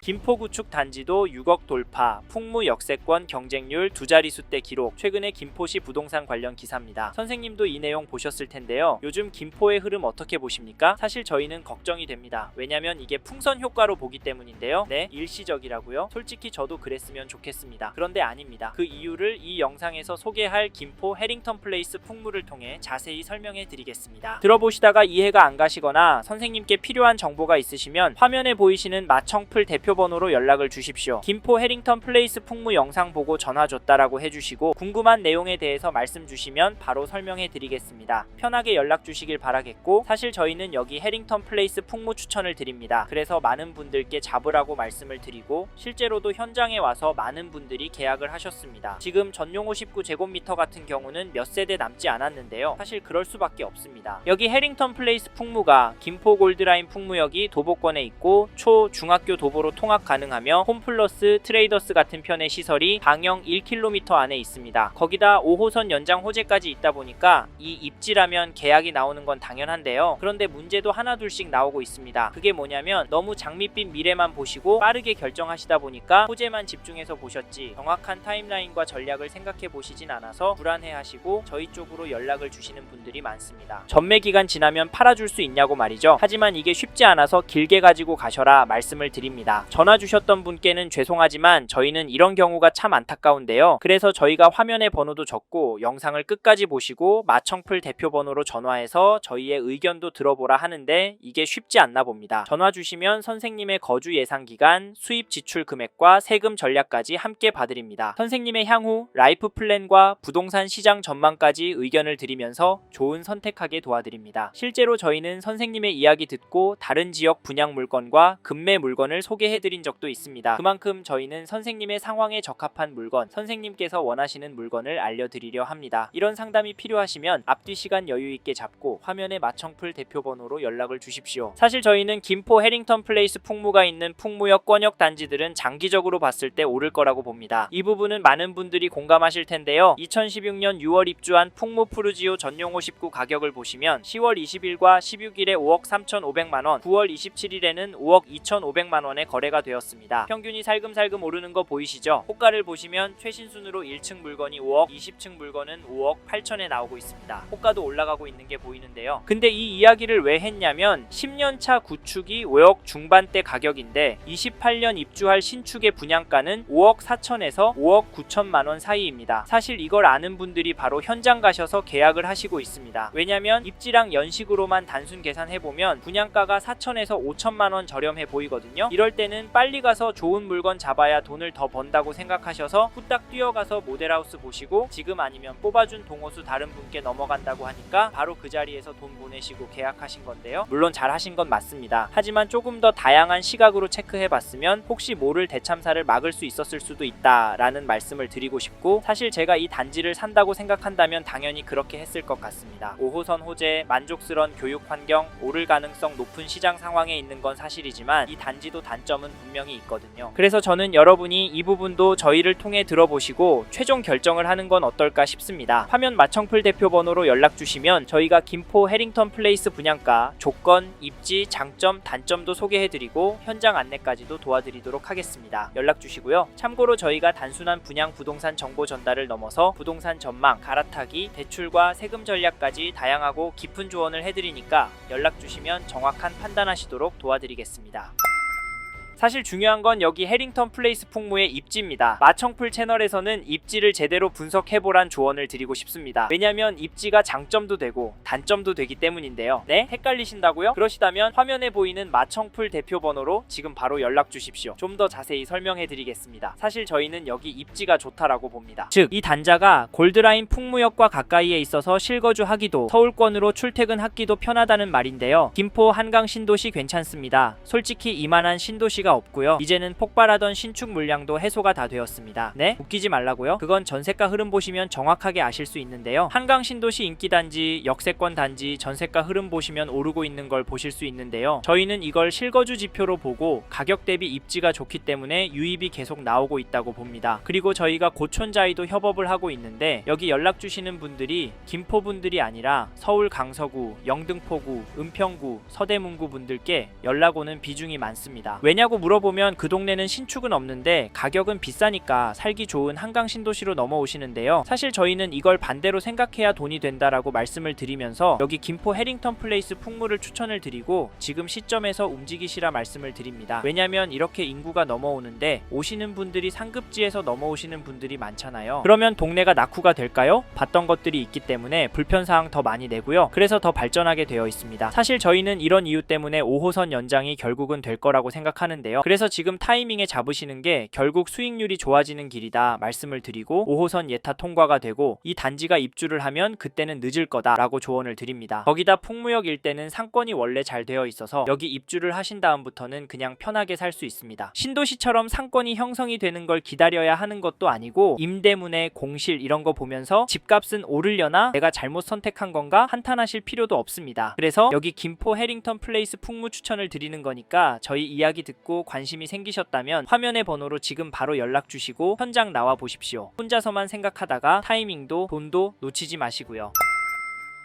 김포구축 단지도 6억 돌파, 풍무 역세권 경쟁률 두 자릿수대 기록. 최근에 김포시 부동산 관련 기사입니다. 선생님도 이 내용 보셨을 텐데요. 요즘 김포의 흐름 어떻게 보십니까? 사실 저희는 걱정이 됩니다. 왜냐면 이게 풍선 효과로 보기 때문인데요. 네, 일시적이라고요? 솔직히 저도 그랬으면 좋겠습니다. 그런데 아닙니다. 그 이유를 이 영상에서 소개할 김포 해링턴 플레이스 풍무를 통해 자세히 설명해 드리겠습니다. 들어보시다가 이해가 안 가시거나 선생님께 필요한 정보가 있으시면 화면에 보이시는 마청풀 대표 번호로 연락을 주십시오. 김포 해링턴 플레이스 풍무 영상 보고 전화 줬다라고 해주시고 궁금한 내용에 대해서 말씀 주시면 바로 설명해 드리겠습니다. 편하게 연락 주시길 바라겠고, 사실 저희는 여기 해링턴 플레이스 풍무 추천을 드립니다. 그래서 많은 분들께 잡으라고 말씀을 드리고 실제로도 현장에 와서 많은 분들이 계약을 하셨습니다. 지금 전용 59제곱미터 같은 경우는 몇 세대 남지 않았는데요. 사실 그럴 수밖에 없습니다. 여기 해링턴 플레이스 풍무가 김포 골드라인 풍무역이 도보권에 있고 초, 중학교 도보로 통학 가능하며 홈플러스, 트레이더스 같은 편의 시설이 방영 1km 안에 있습니다. 거기다 5호선 연장 호재까지 있다 보니까 이 입지라면 계약이 나오는 건 당연한데요. 그런데 문제도 하나둘씩 나오고 있습니다. 그게 뭐냐면 너무 장밋빛 미래만 보시고 빠르게 결정하시다 보니까 호재만 집중해서 보셨지 정확한 타임라인과 전략을 생각해 보시진 않아서 불안해하시고 저희 쪽으로 연락을 주시는 분들이 많습니다. 전매 기간 지나면 팔아줄 수 있냐고 말이죠. 하지만 이게 쉽지 않아서 길게 가지고 가셔라 말씀을 드립니다. 전화 주셨던 분께는 죄송하지만 저희는 이런 경우가 참 안타까운데요. 그래서 저희가 화면에 번호도 적고 영상을 끝까지 보시고 마청풀 대표 번호로 전화해서 저희의 의견도 들어보라 하는데 이게 쉽지 않나 봅니다. 전화 주시면 선생님의 거주 예상 기간, 수입 지출 금액과 세금 전략까지 함께 봐드립니다. 선생님의 향후 라이프 플랜과 부동산 시장 전망까지 의견을 드리면서 좋은 선택하게 도와드립니다. 실제로 저희는 선생님의 이야기 듣고 다른 지역 분양 물건과 급매 물건을 소개해드린 적도 있습니다. 그만큼 저희는 선생님의 상황에 적합한 물건, 선생님께서 원하시는 물건을 알려드리려 합니다. 이런 상담이 필요하시면 앞뒤 시간 여유있게 잡고 화면에 마청풀 대표 번호로 연락을 주십시오. 사실 저희는 김포 해링턴 플레이스 풍무가 있는 풍무역 권역 단지들은 장기적으로 봤을 때 오를 거라고 봅니다. 이 부분은 많은 분들이 공감하실 텐데요. 2016년 6월 입주한 풍무 푸르지오 전용 59 가격을 보시면 10월 20일과 16일에 5억 3,500만원, 9월 27일에는 5억 2,500만원에 거래가 되었습니다. 평균이 살금살금 오르는 거 보이시죠? 호가를 보시면 최신순으로 1층 물건이 5억, 20층 물건은 5억 8천에 나오고 있습니다. 호가도 올라가고 있는 게 보이는데요. 근데 이 이야기를 왜 했냐면 10년차 구축이 5억 중반대 가격인데 28년 입주할 신축의 분양가는 5억 4천에서 5억 9천만원 사이입니다. 사실 이걸 아는 분들이 바로 현장 가셔서 계약을 하시고 있습니다. 왜냐면 입지랑 연식으로만 단순 계산해보면 분양가가 4천에서 5천만원 저렴해 보이거든요. 이럴 때는 빨리 가서 좋은 물건 잡아야 돈을 더 번다고 생각하셔서 후딱 뛰어가서 모델하우스 보시고 지금 아니면 뽑아준 동호수 다른 분께 넘어간다고 하니까 바로 그 자리에서 돈 보내시고 계약하신 건데요. 물론 잘 하신 건 맞습니다. 하지만 조금 더 다양한 시각으로 체크해봤으면 혹시 모를 대참사를 막을 수 있었을 수도 있다라는 말씀을 드리고 싶고, 사실 제가 이 단지를 산다고 생각한다면 당연히 그렇게 했을 것 같습니다. 5호선 호재, 만족스러운 교육 환경, 오를 가능성 높은 시장 상황에 있는 건 사실이지만 이 단지도 단점은 분명히 있거든요. 그래서 저는 여러분이 이 부분도 저희를 통해 들어보시고 최종 결정을 하는 건 어떨까 싶습니다. 화면 마청풀 대표 번호로 연락 주시면 저희가 김포 해링턴 플레이스 분양가, 조건, 입지, 장점, 단점도 소개해드리고 현장 안내까지도 도와드리도록 하겠습니다. 연락 주시고요. 참고로 저희가 단순한 분양 부동산 정보 전달을 넘어서 부동산 전망, 갈아타기, 대출과 세금 전략까지 다양하고 깊은 조언을 해드리니까 연락 주시면 정확한 판단하시도록 도와드리겠습니다. 사실 중요한 건 여기 해링턴 플레이스 풍무의 입지입니다. 마청풀 채널에서는 입지를 제대로 분석해보란 조언을 드리고 싶습니다. 왜냐면 입지가 장점도 되고 단점도 되기 때문인데요. 네? 헷갈리신다고요? 그러시다면 화면에 보이는 마청풀 대표 번호로 지금 바로 연락 주십시오. 좀 더 자세히 설명해 드리겠습니다. 사실 저희는 여기 입지가 좋다라고 봅니다. 즉, 이 단자가 골드라인 풍무역과 가까이에 있어서 실거주하기도 서울권으로 출퇴근하기도 편하다는 말인데요. 김포 한강 신도시 괜찮습니다. 솔직히 이만한 신도시가 없고요. 이제는 폭발하던 신축 물량도 해소가 다 되었습니다. 네? 웃기지 말라고요? 그건 전세가 흐름 보시면 정확하게 아실 수 있는데요. 한강 신도시 인기단지, 역세권 단지 전세가 흐름 보시면 오르고 있는 걸 보실 수 있는데요. 저희는 이걸 실거주 지표로 보고 가격 대비 입지가 좋기 때문에 유입이 계속 나오고 있다고 봅니다. 그리고 저희가 고촌자이도 협업을 하고 있는데 여기 연락 주시는 분들이 김포 분들이 아니라 서울 강서구, 영등포구, 은평구, 서대문구 분들께 연락 오는 비중이 많습니다. 왜냐고 물어보면 그 동네는 신축은 없는데 가격은 비싸니까 살기 좋은 한강 신도시로 넘어오시는데요. 사실 저희는 이걸 반대로 생각해야 돈이 된다라고 말씀을 드리면서 여기 김포 해링턴 플레이스 풍무를 추천을 드리고 지금 시점에서 움직이시라 말씀을 드립니다. 왜냐면 이렇게 인구가 넘어오는데 오시는 분들이 상급지에서 넘어오시는 분들이 많잖아요. 그러면 동네가 낙후가 될까요? 봤던 것들이 있기 때문에 불편사항 더 많이 내고요. 그래서 더 발전하게 되어 있습니다. 사실 저희는 이런 이유 때문에 5호선 연장이 결국은 될 거라고 생각하는데요. 그래서 지금 타이밍에 잡으시는 게 결국 수익률이 좋아지는 길이다 말씀을 드리고 5호선 예타 통과가 되고 이 단지가 입주를 하면 그때는 늦을 거다라고 조언을 드립니다. 거기다 풍무역 일대는 상권이 원래 잘 되어 있어서 여기 입주를 하신 다음부터는 그냥 편하게 살 수 있습니다. 신도시처럼 상권이 형성이 되는 걸 기다려야 하는 것도 아니고 임대문의 공실 이런 거 보면서 집값은 오르려나 내가 잘못 선택한 건가 한탄하실 필요도 없습니다. 그래서 여기 김포 해링턴 플레이스 풍무 추천을 드리는 거니까 저희 이야기 듣고 관심이 생기셨다면 화면의 번호로 지금 바로 연락 주시고 현장 나와 보십시오. 혼자서만 생각하다가 타이밍도 돈도 놓치지 마시고요.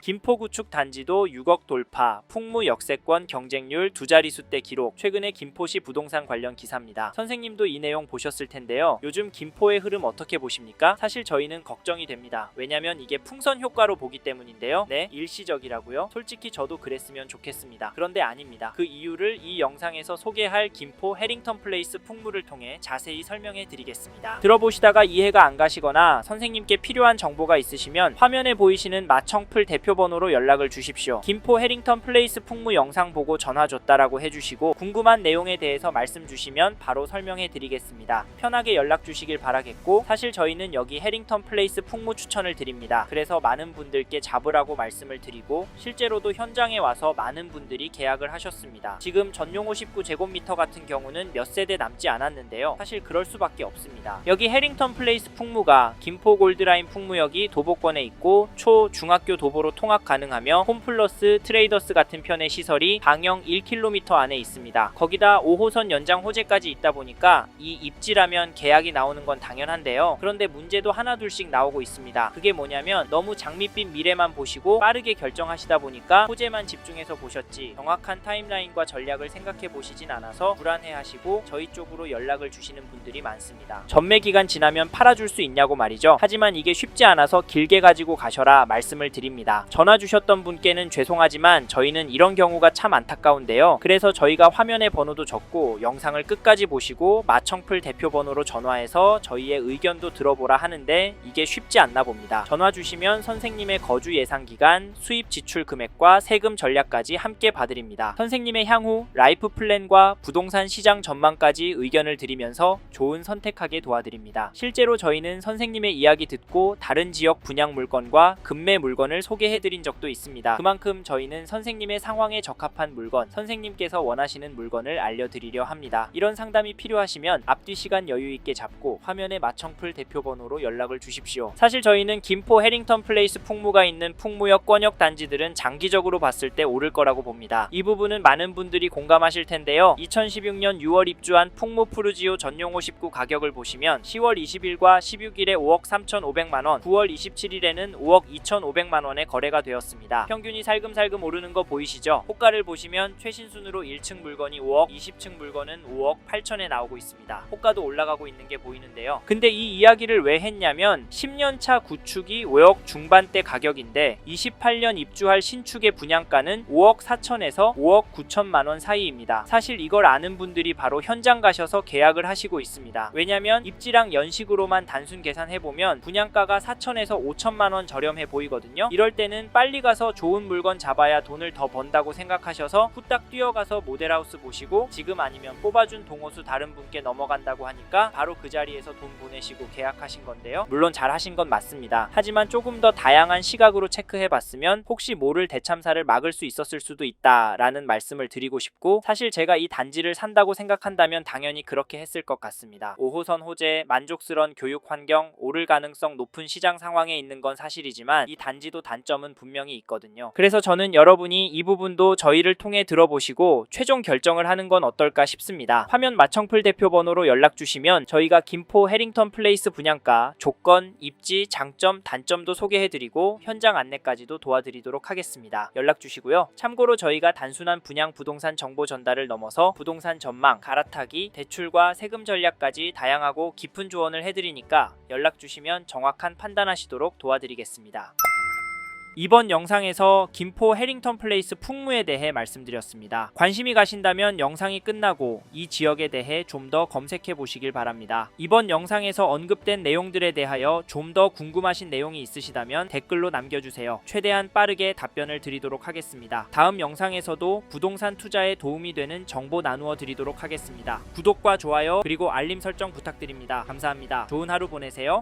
김포구축 단지도 6억 돌파, 풍무 역세권 경쟁률 두 자릿수대 기록. 최근에 김포시 부동산 관련 기사입니다. 선생님도 이 내용 보셨을 텐데요. 요즘 김포의 흐름 어떻게 보십니까? 사실 저희는 걱정이 됩니다. 왜냐면 이게 풍선 효과로 보기 때문인데요. 네, 일시적이라고요? 솔직히 저도 그랬으면 좋겠습니다. 그런데 아닙니다. 그 이유를 이 영상에서 소개할 김포 해링턴 플레이스 풍무를 통해 자세히 설명해 드리겠습니다. 들어보시다가 이해가 안 가시거나 선생님께 필요한 정보가 있으시면 화면에 보이시는 마청풀 대표 번호로 연락을 주십시오. 김포 해링턴 플레이스 풍무 영상 보고 전화 줬다라고 해주시고 궁금한 내용에 대해서 말씀 주시면 바로 설명해 드리겠습니다. 편하게 연락 주시길 바라겠고 사실 저희는 여기 해링턴 플레이스 풍무 추천을 드립니다. 그래서 많은 분들께 잡으라고 말씀을 드리고 실제로도 현장에 와서 많은 분들이 계약을 하셨습니다. 지금 전용 59제곱미터 같은 경우는 몇 세대 남지 않았는데요. 사실 그럴 수밖에 없습니다. 여기 해링턴 플레이스 풍무가 김포 골드라인 풍무역이 도보권에 있고 초, 중학교 도보로 통학 가능하며 홈플러스, 트레이더스 같은 편의 시설이 방영 1km 안에 있습니다. 거기다 5호선 연장 호재까지 있다 보니까 이 입지라면 계약이 나오는 건 당연한데요. 그런데 문제도 하나둘씩 나오고 있습니다. 그게 뭐냐면 너무 장밋빛 미래만 보시고 빠르게 결정하시다 보니까 호재만 집중해서 보셨지 정확한 타임라인과 전략을 생각해 보시진 않아서 불안해하시고 저희 쪽으로 연락을 주시는 분들이 많습니다. 전매 기간 지나면 팔아줄 수 있냐고 말이죠. 하지만 이게 쉽지 않아서 길게 가지고 가셔라 말씀을 드립니다. 전화 주셨던 분께는 죄송하지만 저희는 이런 경우가 참 안타까운데요. 그래서 저희가 화면에 번호도 적고 영상을 끝까지 보시고 마청풀 대표 번호로 전화해서 저희의 의견도 들어보라 하는데 이게 쉽지 않나 봅니다. 전화 주시면 선생님의 거주 예상 기간, 수입 지출 금액과 세금 전략까지 함께 봐드립니다. 선생님의 향후 라이프 플랜과 부동산 시장 전망까지 의견을 드리면서 좋은 선택하게 도와드립니다. 실제로 저희는 선생님의 이야기 듣고 다른 지역 분양 물건과 급매 물건을 소개해드린 적도 있습니다. 그만큼 저희는 선생님의 상황에 적합한 물건, 선생님께서 원하시는 물건을 알려드리려 합니다. 이런 상담이 필요하시면 앞뒤 시간 여유있게 잡고 화면에 마청풀 대표 번호로 연락을 주십시오. 사실 저희는 김포 해링턴 플레이스 풍무가 있는 풍무역 권역 단지들은 장기적으로 봤을 때 오를 거라고 봅니다. 이 부분은 많은 분들이 공감하실 텐데요. 2016년 6월 입주한 풍무 푸르지오 전용 59 가격을 보시면 10월 20일과 16일에 5억 3,500만원, 9월 27일에는 5억 2,500만원에 거래가 되었습니다. 평균이 살금살금 오르는 거 보이시죠? 호가를 보시면 최신순으로 1층 물건이 5억, 20층 물건은 5억 8천에 나오고 있습니다. 호가도 올라가고 있는 게 보이는데요. 근데 이 이야기를 왜 했냐면 10년차 구축이 5억 중반대 가격인데 28년 입주할 신축의 분양가는 5억 4천에서 5억 9천만원 사이입니다. 사실 이걸 아는 분들이 바로 현장 가셔서 계약을 하시고 있습니다. 왜냐면 입지랑 연식으로만 단순 계산해보면 분양가가 4천에서 5천만원 저렴해 보이거든요. 이럴 때는 빨리 가서 좋은 물건 잡아야 돈을 더 번다고 생각하셔서 후딱 뛰어가서 모델하우스 보시고 지금 아니면 뽑아준 동호수 다른 분께 넘어간다고 하니까 바로 그 자리에서 돈 보내시고 계약하신 건데요. 물론 잘하신 건 맞습니다. 하지만 조금 더 다양한 시각으로 체크해봤으면 혹시 모를 대참사를 막을 수 있었을 수도 있다라는 말씀을 드리고 싶고 사실 제가 이 단지를 산다고 생각한다면 당연히 그렇게 했을 것 같습니다. 5호선 호재, 만족스러운 교육 환경, 오를 가능성 높은 시장 상황에 있는 건 사실이지만 이 단지도 단점은 점은 분명히 있거든요. 그래서 저는 여러분이 이 부분도 저희를 통해 들어보시고 최종 결정을 하는 건 어떨까 싶습니다. 화면 마청풀 대표 번호로 연락 주시면 저희가 김포 해링턴 플레이스 분양가 조건, 입지, 장점, 단점도 소개해드리고 현장 안내까지도 도와드리도록 하겠습니다. 연락 주시고요. 참고로 저희가 단순한 분양 부동산 정보 전달을 넘어서 부동산 전망, 갈아타기, 대출과 세금 전략까지 다양하고 깊은 조언을 해드리니까 연락 주시면 정확한 판단하시도록 도와드리겠습니다. 이번 영상에서 김포 해링턴 플레이스 풍무에 대해 말씀드렸습니다. 관심이 가신다면 영상이 끝나고 이 지역에 대해 좀 더 검색해 보시길 바랍니다. 이번 영상에서 언급된 내용들에 대하여 좀 더 궁금하신 내용이 있으시다면 댓글로 남겨주세요. 최대한 빠르게 답변을 드리도록 하겠습니다. 다음 영상에서도 부동산 투자에 도움이 되는 정보 나누어 드리도록 하겠습니다. 구독과 좋아요 그리고 알림 설정 부탁드립니다. 감사합니다. 좋은 하루 보내세요.